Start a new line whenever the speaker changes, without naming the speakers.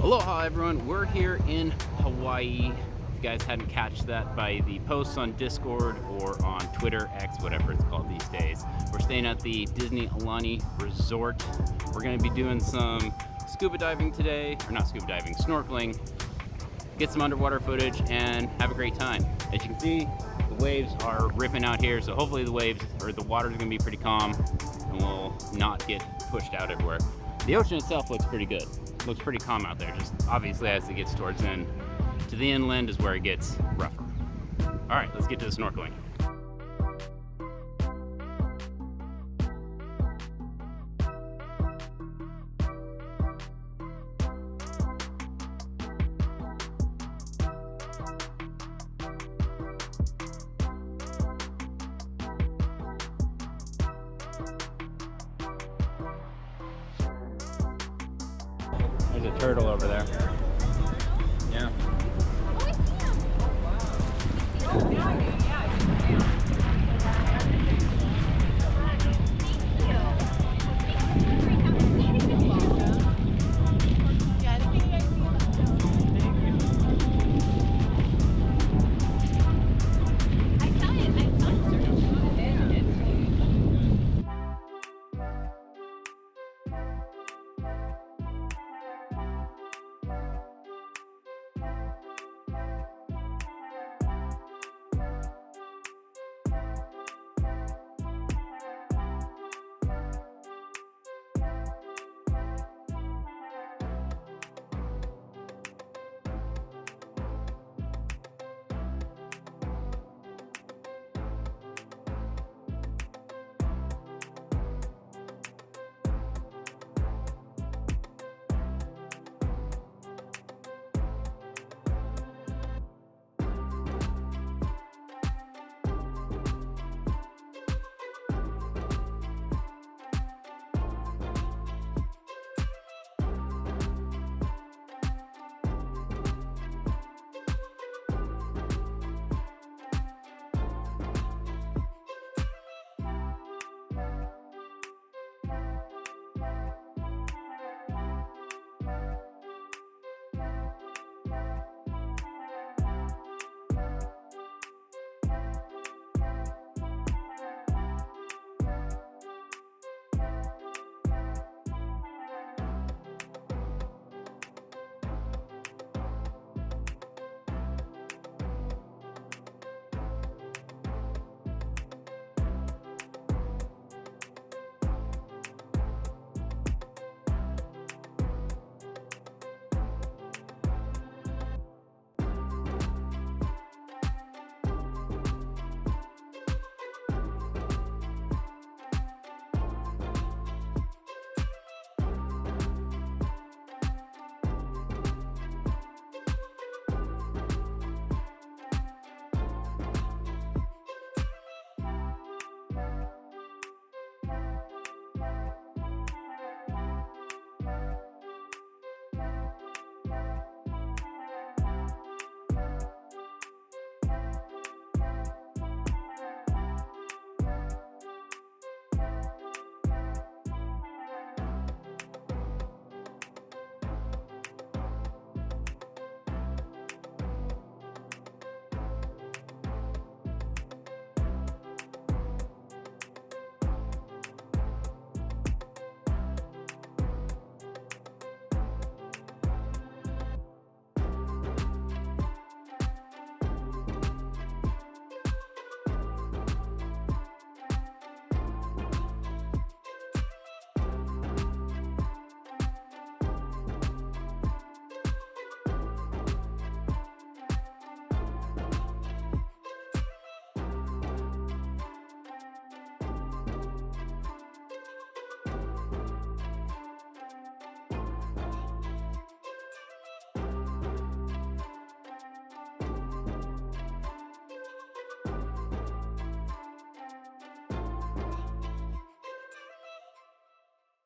Aloha everyone, we're here in Hawaii. If you guys hadn't catch that by the posts on Discord or on Twitter, X, whatever it's called these days. We're staying at the Disney Aulani Resort. We're gonna be doing some scuba diving today, or not scuba diving, snorkeling, get some underwater footage and have a great time. As you can see, the waves are ripping out here, so hopefully the water's gonna be pretty calm and we'll not get pushed out everywhere. The ocean itself looks pretty good. Looks pretty calm out there, just obviously as it gets towards to the inland is where it gets rougher. All right, let's get to the snorkeling. There's a turtle over there. Yeah.